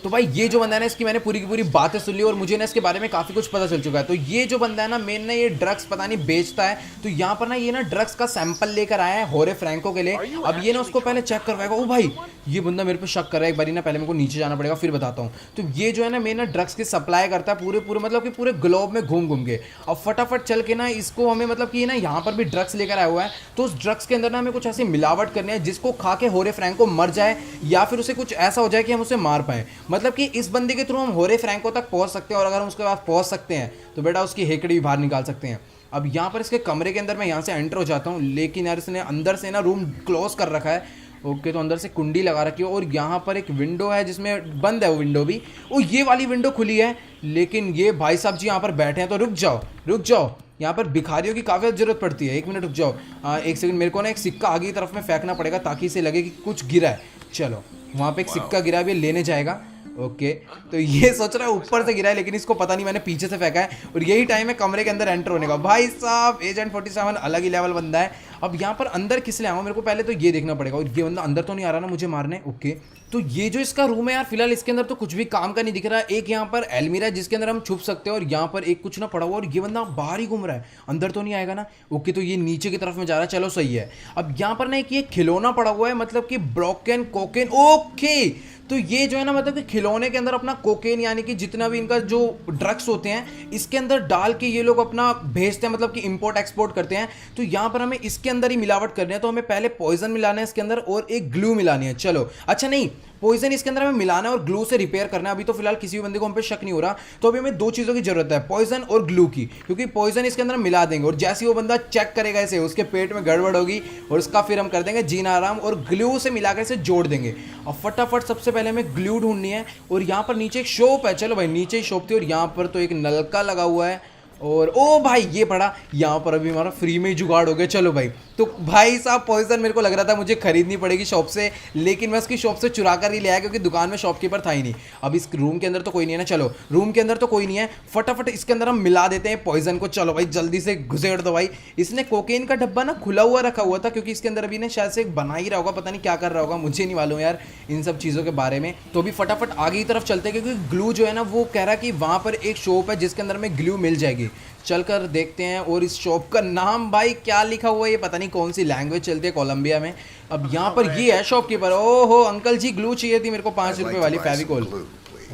तो भाई ये जो बंदा है ना, इसकी मैंने पूरी की पूरी बातें सुन ली और मुझे ना इसके बारे में काफ़ी कुछ पता चल चुका है। तो ये जो बंदा है ना मेन ना, ये ड्रग्स पता नहीं बेचता है। तो यहाँ पर ना ये ना ड्रग्स का सैंपल लेकर आया है होरे फ्रैंको के लिए। अब ये ना उसको पहले चेक करवाएगा। ओ भाई ये बंदा मेरे पे शक कर रहा है, एक बारी ना पहले मेरे को नीचे जाना पड़ेगा फिर बताता हूँ। तो ये जो है ना मेन ना ड्रग्स की सप्लाई करता है पूरे मतलब कि पूरे ग्लोब में घूम घूम के। अब फटाफट चल के ना इसको हमें मतलब कि ना यहाँ पर भी ड्रग्स लेकर आया हुआ है, तो उस ड्रग्स के अंदर ना हमें कुछ ऐसी मिलावट करनी है जिसको खा के होरे फ्रैंको मर जाए, या फिर उसे कुछ ऐसा हो जाए कि हम उसे मार पाए। मतलब कि इस बंदे के थ्रू हम होरे फ्रैंको तक पहुंच सकते हैं, और अगर हम उसके पास पहुंच सकते हैं तो बेटा उसकी हेकड़ी भी बाहर निकाल सकते हैं। अब यहाँ पर इसके कमरे के अंदर मैं यहाँ से एंटर हो जाता हूँ, लेकिन यार इसने अंदर से ना रूम क्लोज कर रखा है। ओके, तो अंदर से कुंडी लगा रखी है, और यहाँ पर एक विंडो है जिसमें बंद है वो विंडो भी। ओ ये वाली विंडो खुली है, लेकिन ये भाई साहब जी यहाँ पर बैठे हैं। तो रुक जाओ, यहाँ पर भिखारियों की काफ़ी ज़रूरत पड़ती है। एक मिनट रुक जाओ, एक सेकंड, मेरे को ना एक सिक्का आगे की तरफ में फेंकना पड़ेगा ताकि इसे लगे कि कुछ गिरा है। चलो वहाँ पे एक सिक्का गिरा भी लेने जाएगा। ओके, तो ये सोच रहा है ऊपर से गिरा है, लेकिन इसको पता नहीं मैंने पीछे से फेंका है, और यही टाइम है कमरे के अंदर एंटर होने का। भाई साहब एजेंट 47 अलग ही लेवल बंदा है। अब यहाँ पर अंदर किस लिए आऊँ, मेरे को पहले तो ये देखना पड़ेगा, और ये बंदा अंदर तो नहीं आ रहा ना मुझे मारने। ओके, तो ये जो इसका रूम है यार फिलहाल इसके अंदर तो कुछ भी काम का नहीं दिख रहा है। एक यहाँ पर अलमीरा है जिसके अंदर हम छुप सकते हैं, और यहाँ पर एक कुछ ना पड़ा हुआ, और ये बंदा बाहर ही घूम रहा है, अंदर तो नहीं आएगा ना। ओके, तो ये नीचे की तरफ में जा रहा है, चलो सही है। अब यहाँ पर ना एक ये खिलौना पड़ा हुआ है, मतलब कि ब्रोकन कोकेन। ओके, तो ये जो है ना मतलब कि खिलौने के अंदर अपना कोकेन यानी कि जितना भी इनका जो ड्रग्स होते हैं इसके अंदर डाल के ये लोग अपना भेजते हैं, मतलब कि इंपोर्ट एक्सपोर्ट करते हैं। तो यहाँ पर हमें इसके अंदर ही मिलावट करनी है, तो हमें पहले पॉइजन मिलाना है इसके अंदर और एक ग्लू मिलानी है। चलो अच्छा नहीं, पॉइजन इसके अंदर हमें मिलाना है और ग्लू से रिपेयर करना है। अभी तो फिलहाल किसी भी बंदे को हम पे शक नहीं हो रहा, तो अभी हमें दो चीज़ों की जरूरत है, पॉइजन और ग्लू की, क्योंकि पॉइजन इसके अंदर मिला देंगे और जैसे ही वो बंदा चेक करेगा इसे उसके पेट में गड़बड़ होगी और उसका फिर हम कर देंगे जीना आराम, और ग्लू से मिलाकर इसे जोड़ देंगे। अब फटाफट सबसे पहले हमें ग्लू ढूंढनी है, और यहाँ पर नीचे एक शॉप है। चलो भाई नीचे ही शॉप थी, और यहाँ पर तो एक नलका लगा हुआ है, और ओ भाई ये पड़ा यहाँ पर अभी हमारा फ्री में ही जुगाड़ हो गया। चलो भाई तो भाई साहब पॉइजन मेरे को लग रहा था मुझे खरीदनी पड़ेगी शॉप से, लेकिन मैं उसकी शॉप से चुरा कर ही ले आया क्योंकि दुकान में शॉपकीपर था ही नहीं। अब इस रूम के अंदर तो कोई नहीं है ना, चलो रूम के अंदर तो कोई नहीं है, फटाफट इसके अंदर हम मिला देते हैं पॉइजन को। चलो भाई जल्दी से घुसेड़ दो भाई। इसने कोकेन का डब्बा ना खुला हुआ रखा हुआ था क्योंकि इसके अंदर अभी ने शायद से बना ही रहा होगा, पता नहीं क्या कर रहा होगा, मुझे नहीं मालूम यार इन सब चीज़ों के बारे में। तो अभी फटाफट आगे की तरफ चलते हैं क्योंकि ग्लू जो है ना वो कह रहा है कि वहाँ पर एक शॉप है जिसके अंदर में ग्लू मिल जाएगी। चल कर देखते हैं। और इस शॉप का नाम भाई क्या लिखा हुआ है ये पता नहीं कौन सी लैंग्वेज चलती है कोलंबिया में। अब यहाँ पर ये है शॉपकीपर। ओहो अंकल जी ग्लू चाहिए थी मेरे को 5 रुपए वाली फेविकोल।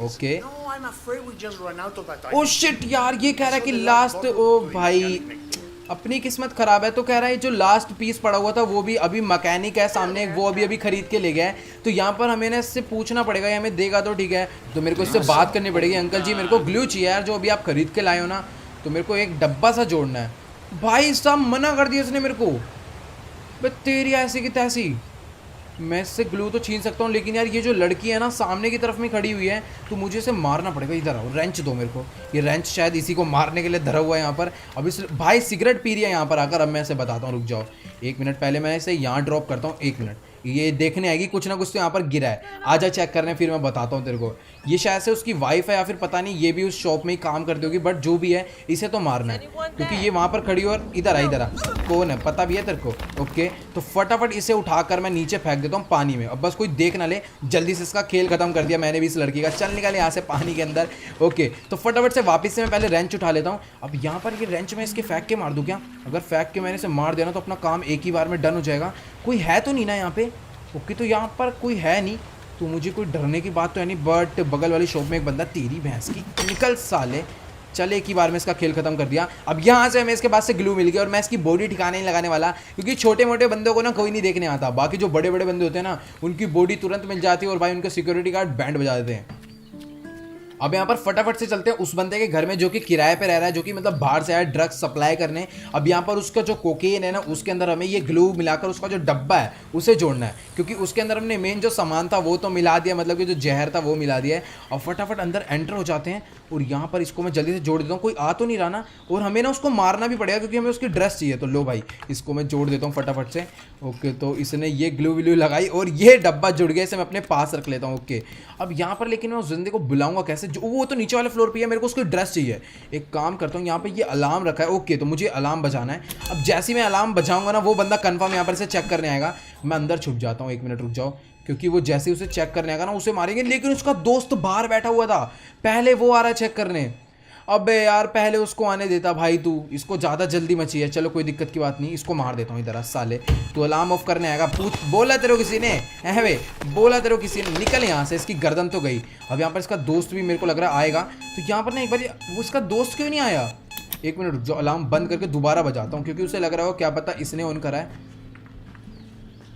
ओके ओ शिट यार ये कह रहा है कि लास्ट, ओ भाई अपनी किस्मत खराब है। तो कह रहा है जो लास्ट पीस पड़ा हुआ था वो भी अभी मैकेनिक है सामने, वो अभी खरीद के ले गया है। तो यहाँ पर हमें ना इससे पूछना पड़ेगा, ये हमें देगा तो ठीक है, तो मेरे को इससे बात करनी पड़ेगी। अंकल जी मेरे को ग्लू चाहिए यार जो अभी आप खरीद के लाए हो ना, तो मेरे को एक डब्बा सा जोड़ना है। भाई साहब मना कर दिया इसने मेरे को, बे तेरी ऐसी की तैसी। मैं इससे ग्लू तो छीन सकता हूँ लेकिन यार ये जो लड़की है ना सामने की तरफ में खड़ी हुई है तो मुझे इसे मारना पड़ेगा। इधर आओ, रेंच दो मेरे को। ये रेंच शायद इसी को मारने के लिए धरा हुआ है यहाँ पर। अब इस भाई सिगरेट पी रही है यहाँ पर आकर। अब मैं इसे बताता हूँ, रुक जाओ 1 मिनट, पहले मैं इसे यहाँ ड्रॉप करता हूँ। 1 मिनट, ये देखने आएगी कुछ ना कुछ तो यहाँ पर गिरा है, आजा चेक करने फिर मैं बताता हूँ तेरे को। ये शायद से उसकी वाइफ है या फिर पता नहीं, ये भी उस शॉप में ही काम करती होगी, बट जो भी है इसे तो मारना है क्योंकि ये वहाँ पर खड़ी और इधर आ कौन है पता भी है तेरे को। ओके तो फटाफट इसे उठाकर मैं नीचे फेंक देता हूँ पानी में। अब बस कोई देख ना ले, जल्दी से इसका खेल खत्म कर दिया मैंने भी इस लड़की का। चल निकाल यहाँ से पानी के अंदर। ओके तो फटाफट से वापस से मैं पहले रेंच उठा लेता हूँ। अब यहाँ पर ये रेंच में इसके फेंक के मार दूँ क्या? अगर फेंक के मैंने इसे मार दिया ना तो अपना काम एक ही बार में डन हो जाएगा। कोई है तो नहीं ना यहाँ पे? ओके तो यहाँ पर कोई है नहीं तो मुझे कोई डरने की बात तो है नहीं, बट बगल वाली शॉप में एक बंदा, तेरी भैंस की निकल साले। चल एक ही बार में इसका खेल खत्म कर दिया। अब यहाँ से हमें इसके पास से ग्लू मिल गया और मैं इसकी बॉडी ठिकाने नहीं लगाने वाला क्योंकि छोटे मोटे बंदों को ना कोई नहीं देखने आता, बाकी जो बड़े बड़े बंदे होते हैं ना उनकी बॉडी तुरंत मिल जाती है और भाई उनके सिक्योरिटी गार्ड बैंड बजा देते हैं। अब यहाँ पर फटाफट से चलते हैं उस बंदे के घर में जो कि किराए पे रह रहा है, जो कि मतलब बाहर से आया ड्रग्स सप्लाई करने। अब यहाँ पर उसका जो कोकेन है ना उसके अंदर हमें ये ग्लू मिलाकर उसका जो डब्बा है उसे जोड़ना है क्योंकि उसके अंदर हमने मेन जो सामान था वो तो मिला दिया, मतलब कि जो जहर था वो मिला दिया है। और फटाफट अंदर एंटर हो जाते हैं और यहाँ पर इसको मैं जल्दी से जोड़ देता हूँ। कोई आ तो नहीं रहा ना, और हमें ना उसको मारना भी पड़ेगा क्योंकि हमें उसकी ड्रेस चाहिए। तो लो भाई इसको मैं जोड़ देता हूँ फटाफट से। ओके तो इसने ये ग्लू विलू लगाई और ये डब्बा जुड़ गया, इसे मैं अपने पास रख लेता हूँ। ओके अब यहाँ पर लेकिन मैं उस जिंदगी को बुलाऊंगा कैसे? जो वो तो नीचे वाले फ्लोर पे है, मेरे को उसकी ड्रेस चाहिए। एक काम करता हूँ, यहाँ पे ये अलार्म रखा है। ओके तो मुझे अलार्म बजाना है। अब जैसे ही मैं अलार्म बजाऊंगा ना वो बंदा कंफर्म यहाँ पर से चेक करने आएगा। मैं अंदर छुप जाता हूँ, 1 मिनट रुक जाओ, क्योंकि वो जैसे उसे चेक करने आएगा ना उसे मारेंगे। लेकिन उसका दोस्त बाहर बैठा हुआ था, पहले वो आ रहा है चेक करने। अबे यार पहले उसको आने देता भाई, तू इसको ज़्यादा जल्दी मची है। चलो कोई दिक्कत की बात नहीं, इसको मार देता हूँ इधर। साले तू अलार्म ऑफ करने आएगा? पूछ बोला तेरे को किसी ने? है वे बोला तेरे को किसी ने? निकल यहाँ से, इसकी गर्दन तो गई। अब यहाँ पर इसका दोस्त भी मेरे को लग रहा है आएगा। तो यहाँ पर ना एक बार वो इसका दोस्त क्यों नहीं आया? 1 मिनट रुक जाओ, अलार्म बंद करके दोबारा बजाता हूँ क्योंकि उसे लग रहा हो क्या पता इसने ऑन करा है।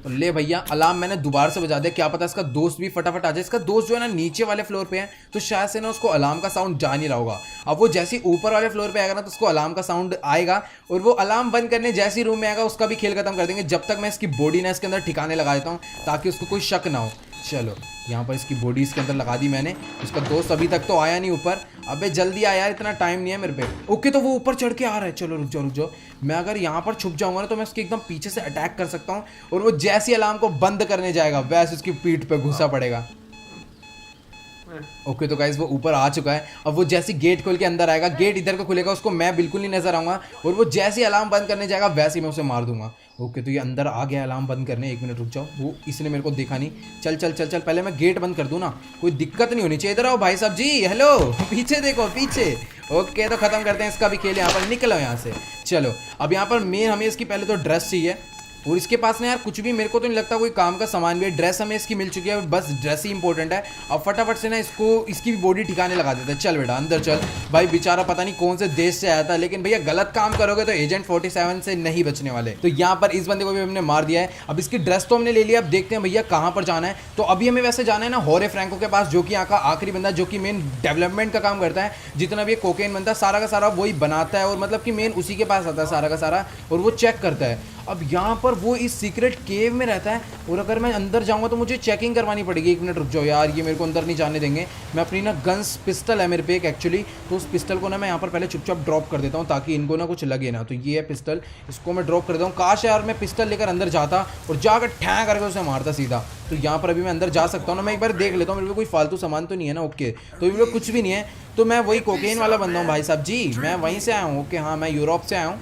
तो ले भैया अलार्म मैंने दोबारा से बजा दिया, क्या पता इसका दोस्त भी फटाफट आ जाए। इसका दोस्त जो है ना नीचे वाले फ्लोर पे है तो शायद से ना उसको अलार्म का साउंड जा नहीं रहा होगा। अब वो जैसे ही ऊपर वाले फ्लोर पे आएगा ना तो उसको अलार्म का साउंड आएगा और वो अलार्म बंद करने जैसे ही रूम में आएगा उसका भी खेल खत्म कर देंगे। जब तक मैं इसकी बॉडी ना इसके अंदर ठिकाने लगा देता हूँ ताकि उसको कोई शक ना हो। चलो यहाँ पर इसकी बॉडी इसके अंदर लगा दी मैंने। उसका दोस्त अभी तक तो आया नहीं ऊपर। अबे जल्दी आ यार, इतना टाइम नहीं है मेरे पे। ओके तो वो ऊपर चढ़ के आ रहा है। चलो रुक जाओ। मैं अगर यहाँ पर छुप जाऊंगा ना तो मैं उसके एकदम पीछे से अटैक कर सकता हूँ और वो जैसी अलार्म को बंद करने जाएगा वैसे उसकी पीठ पे घुसा पड़ेगा। ओके तो गाइस वो ऊपर आ चुका है। अब वो जैसी गेट खोल के अंदर आएगा, गेट इधर को खुलेगा, उसको मैं बिल्कुल नहीं नजर आऊंगा और वो जैसी अलार्म बंद करने जाएगा वैसे ही मैं उसे मार दूंगा। ओके तो ये अंदर आ गया अलार्म बंद करने। 1 मिनट रुक जाओ, वो इसने मेरे को देखा नहीं। चल पहले मैं गेट बंद कर दूं ना, कोई दिक्कत नहीं होनी चाहिए। इधर आओ भाई साहब जी, हेलो, पीछे देखो पीछे। ओके तो खत्म करते हैं इसका भी खेल। यहाँ पर निकलो यहाँ से। चलो अब यहाँ पर मेन हमें इसकी पहले तो ड्रेस चाहिए और इसके पास ना यार कुछ भी मेरे को तो नहीं लगता कोई काम का सामान भी है। ड्रेस हमें इसकी मिल चुकी है, बस ड्रेस ही इंपॉर्टेंट है। अब फटाफट से ना इसकी भी बॉडी ठिकाने लगा देते हैं। चल बेटा अंदर चल। भाई बेचारा पता नहीं कौन से देश से आया था, लेकिन भैया गलत काम करोगे तो एजेंट 47 से नहीं बचने वाले। तो यहाँ पर इस बंदे को भी हमने मार दिया है। अब इसकी ड्रेस तो हमने ले लिया। अब देखते हैं भैया कहाँ पर जाना है। तो अभी हमें वैसे जाना है ना होरे फ्रैंको के पास, जो कि यहाँ का आखिरी बंदा जो कि मेन डेवलपमेंट का काम करता है। जितना भी कोकेन बनता है सारा का सारा वही बनाता है और मतलब कि मेन उसी के पास आता है सारा का सारा और वो चेक करता है। अब यहाँ पर वो इस सीक्रेट केव में रहता है और अगर मैं अंदर जाऊँगा तो मुझे चेकिंग करवानी पड़ेगी। 1 मिनट रुक जाओ यार, ये मेरे को अंदर नहीं जाने देंगे। मैं अपनी ना गन्स पिस्टल है मेरे पे एक एक्चुअली, तो उस पिस्टल को ना मैं यहाँ पर पहले चुपचाप ड्रॉप कर देता हूँ ताकि इनको ना कुछ लगे ना। तो ये है पिस्टल, इसको मैं ड्रॉप कर देता हूँ। काश यार मैं पिस्टल लेकर अंदर जाता और जाकर ठैं करके उसे मारता सीधा। तो यहाँ पर अभी मैं अंदर जा सकता हूँ ना, मैं एक बार देख लेता हूँ मेरे पे कोई फालतू सामान तो नहीं है ना। ओके, तो मेरे पे कुछ भी नहीं है, तो मैं वही कोकेन वाला बंदा हूँ भाई साहब जी, मैं वहीं से आया हूँ। ओके हाँ, मैं यूरोप से आया हूँ।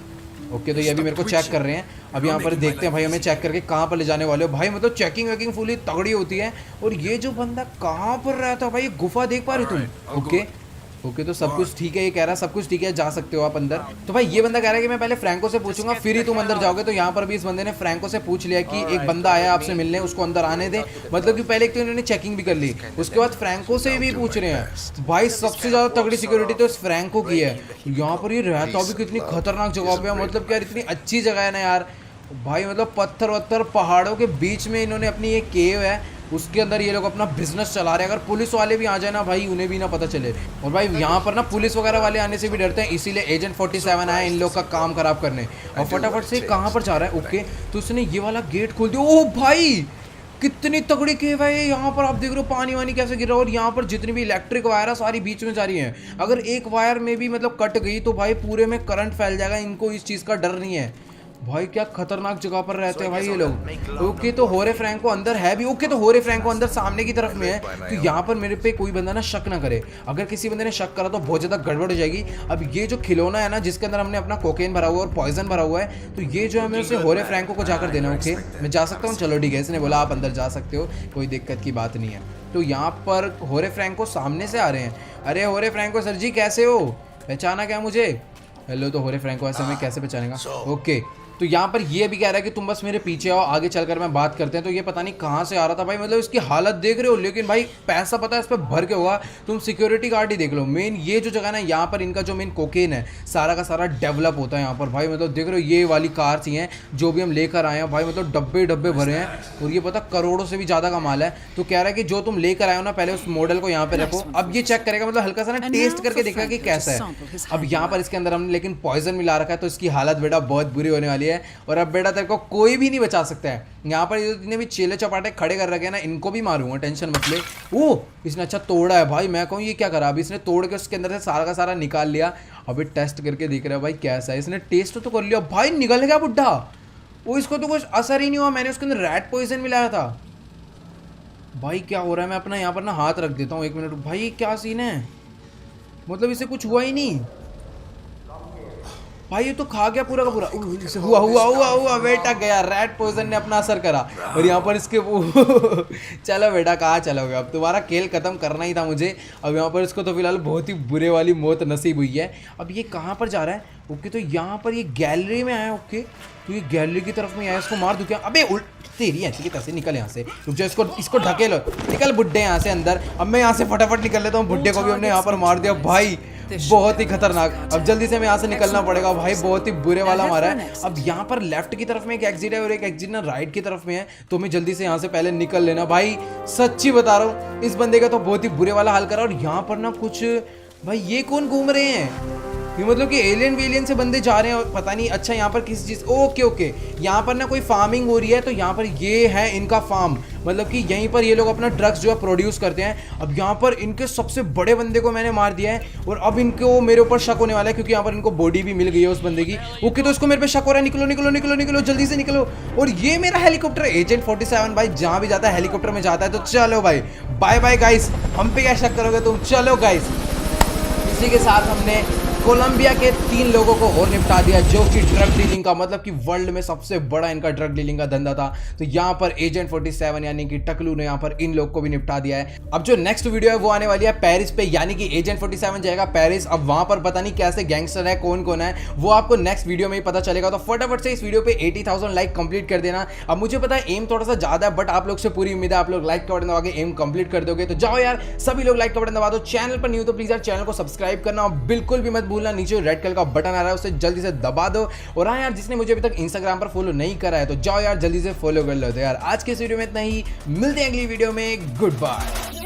ओके, तो ये अभी मेरे को चेक कर रहे हैं। अब यहाँ पर देखते हैं भाई हमें चेक करके कहाँ पर ले जाने वाले हो भाई। मतलब चेकिंग वेकिंग फुली तगड़ी होती है। और ये जो बंदा कहाँ पर रहता है भाई, ये गुफा देख पा रहे तुम? ओके ओके, तो सब कुछ ठीक है, ये कह रहा है सब कुछ ठीक है, जा सकते हो आप अंदर। तो भाई ये बंदा कह रहा है कि मैं पहले फ्रैंको से पूछूंगा फिर ही तुम अंदर जाओगे। तो यहाँ पर भी इस बंदे ने फ्रैंको से पूछ लिया कि एक बंदा आया आपसे मिलने, उसको अंदर आने दे। मतलब कि पहले तो इन्होंने चेकिंग भी कर ली, उसके बाद फ्रैंको से भी पूछ रहे हैं। भाई सबसे ज्यादा तगड़ी सिक्योरिटी तो इस फ्रैंको की है। यहाँ पर ये रहता भी कितनी खतरनाक जगह पे है, मतलब कि यार इतनी अच्छी जगह है ना यार भाई। मतलब पत्थर वत्थर पहाड़ों के बीच में इन्होंने अपनी ये केव है, उसके अंदर ये लोग अपना बिजनेस चला रहे हैं। अगर पुलिस वाले भी आ जाए ना भाई, उन्हें भी ना पता चले। और भाई यहाँ पर ना पुलिस वगैरह वाले आने से भी डरते हैं, इसीलिए एजेंट 47 आया इन लोग का काम खराब करने। और फटाफट से कहाँ पर जा रहा है? ओके, तो उसने ये वाला गेट खोल दिया। ओ भाई कितनी तगड़ी केव है ये। यहाँ पर आप देख रहे हो पानी वानी कैसे गिर रहा है, और यहाँ पर जितनी भी इलेक्ट्रिक वायर है सारी बीच में जा रही है। अगर एक वायर में भी मतलब कट गई तो भाई पूरे में करंट फैल जाएगा। इनको इस चीज़ का डर नहीं है भाई। क्या खतरनाक जगह पर रहते हैं भाई ये लोग। ओके, तो होरे फ्रैंको अंदर है भी। ओके, तो होरे फ्रैंको अंदर सामने की तरफ में है। तो यहाँ पर मेरे पे कोई बंदा ना शक ना करे। अगर किसी बंदे ने शक करा तो बहुत ज़्यादा गड़बड़ हो जाएगी। अब ये जो खिलौना है ना जिसके अंदर हमने अपना कोकेन भरा हुआ है और पॉइजन भरा हुआ है, तो ये जो हमें उसे होरे फ्रैंको को जाकर देना। ओके, मैं जा सकता हूँ? चलो ठीक है, इसने बोला आप अंदर जा सकते हो, कोई दिक्कत की बात नहीं है। तो यहाँ पर होरे फ्रैंको सामने से आ रहे हैं। अरे होरे फ्रैंको सर जी कैसे हो, पहचाना क्या मुझे? हेलो, तो होरे फ्रैंको ऐसे हमें कैसे पहचानेगा? ओके, तो यहाँ पर ये भी कह रहा है कि तुम बस मेरे पीछे आओ, आगे चलकर मैं बात करते हैं। तो ये पता नहीं कहाँ से आ रहा था भाई, मतलब इसकी हालत देख रहे हो। लेकिन भाई पैसा पता है इस पर भर के होगा। तुम सिक्योरिटी गार्ड ही देख लो। मेन ये जो जगह ना, यहाँ पर इनका जो मेन कोकेन है सारा का सारा डेवलप होता है यहाँ पर भाई। मतलब देख रहे हो ये वाली कार सी हैं जो भी हम लेकर आए हैं भाई, मतलब डब्बे डब्बे भरे हैं। और ये पता करोड़ों से भी ज़्यादा का माल है। तो कह रहा है कि जो तुम लेकर आए हो ना पहले उस मॉडल को यहाँ पे रखो। अब ये चेक करेगा, मतलब हल्का सा ना टेस्ट करके देखेगा कि कैसा है। अब यहाँ पर इसके अंदर हमने लेकिन पॉइजन मिला रखा है, तो इसकी हालत बेटा बहुत बुरी होने वाली है। और अब बेटा तेरे को कोई भी नहीं बचा सकता है। यहाँ पर जितने भी चेले चपाटे खड़े कर रखे हैं ना, इनको भी मारूंगा, टेंशन मत ले। ओ इसने अच्छा तोड़ा है भाई, मैं कहूँ ये क्या करा। अभी इसने तोड़ के उसके अंदर से सारा का सारा निकाल लिया। अभी टेस्ट करके देख रहा है भाई कैसा है। इसने टेस्ट तो कर लिया भाई, निकल गया बुड्ढा। वो इसको तो कुछ असर ही नहीं हुआ, मैंने उसके अंदर रैट पॉइजन मिलाया था। भाई क्या हो रहा है, मैं अपना यहाँ पर ना हाथ रख देता हूँ 1 मिनट। भाई क्या सीन है, मतलब इसे कुछ हुआ ही नहीं भाई, ये तो खा गया पूरा का पूरा। हुआ हुआ हुआ हुआ बेटा, गया रैट पॉइजन ने अपना असर करा। और यहाँ पर इसके चलो बेटा कहाँ चलोगे, अब तुम्हारा खेल खत्म करना ही था मुझे। अब यहाँ पर इसको तो फिलहाल बहुत ही बुरे वाली मौत नसीब हुई है। अब ये कहाँ पर जा रहा है? ओके, तो यहाँ पर ये गैलरी में आया। ओके, तो ये गैलरी की तरफ में आया, इसको मार दूं क्या? अबे तेरी ऐसी की तैसे निकल यहाँ से, रुक जा, इसको ढकेलो, निकल बुड्ढे यहाँ से अंदर। अब मैं यहाँ से फटाफट निकल लेता हूँ। बुड्ढे को भी हमने यहाँ पर मार दिया भाई, बहुत ही खतरनाक। अब जल्दी से हमें यहाँ से निकलना पड़ेगा भाई, बहुत ही बुरे वाला मारा है। अब यहाँ पर लेफ्ट की तरफ में एक एग्जिट है और एक एग्जिट ना राइट की तरफ में है, तो हमें जल्दी से यहाँ से पहले निकल लेना भाई। सच्ची बता रहा हूँ, इस बंदे का तो बहुत ही बुरे वाला हाल करा। और यहाँ पर ना कुछ भाई ये कौन घूम रहे हैं, ये मतलब कि एलियन वेलियन से बंदे जा रहे हैं और पता नहीं। अच्छा यहाँ पर किसी चीज़, ओके ओके, यहाँ पर ना कोई फार्मिंग हो रही है। तो यहाँ पर ये है इनका फार्म, मतलब कि यहीं पर ये लोग अपना ड्रग्स जो है प्रोड्यूस करते हैं। अब यहाँ पर इनके सबसे बड़े बंदे को मैंने मार दिया है और अब इनको मेरे ऊपर शक होने वाला है, क्योंकि यहाँ पर इनको बॉडी भी मिल गई है उस बंदे की। ओके, तो इसको मेरे पे शक हो रहा है। निकलो निकलो निकलो निकलो, जल्दी से निकलो। और ये मेरा हेलीकॉप्टर एजेंट 47 भाई जहाँ भी जाता है हेलीकॉप्टर में जाता है। तो चलो भाई, बाय बाय गाइस, हम पे क्या शक करोगे तुम। चलो गाइस, इसी के साथ हमने कोलंबिया के 3 लोगों को और निपटा दिया, जो कि ड्रग डीलिंग का, मतलब कि वर्ल्ड में सबसे बड़ा इनका ड्रग डीलिंग का धंधा था। तो यहाँ पर एजेंट 47 यानी कि टकलू ने यहाँ पर इन लोग को भी निपटा दिया है। अब जो नेक्स्ट वीडियो है वो आने वाली है पेरिस पे, यानी कि एजेंट 47 जाएगा पेरिस। अब वहां पर पता नहीं कैसे गैंगस्टर है, कौन कौन है, वो आपको नेक्स्ट वीडियो में ही पता चलेगा। तो फटाफट से इस वीडियो पे 80,000 लाइक कंप्लीट कर देना। अब मुझे पता है एम थोड़ा सा ज्यादा है, बट आप लोग से पूरी उम्मीद है आप लोग लाइक का बटन दबा के एम कंप्लीट कर दोगे। तो जाओ यार, सभी लोग लाइक का बटन दबा दो। चैनल पर न्यू तो प्लीज यार चैनल को सब्सक्राइब करना और बिल्कुल भी मत भूलना, नीचे रेड कलर का बटन आ रहा है उसे जल्दी से दबा दो। और हाँ यार, जिसने मुझे अभी तक इंस्टाग्राम पर फॉलो नहीं करा है तो जाओ यार जल्दी से फॉलो कर लो। तो यार आज के इस वीडियो में इतना ही, मिलते हैं अगली वीडियो में, गुड बाय।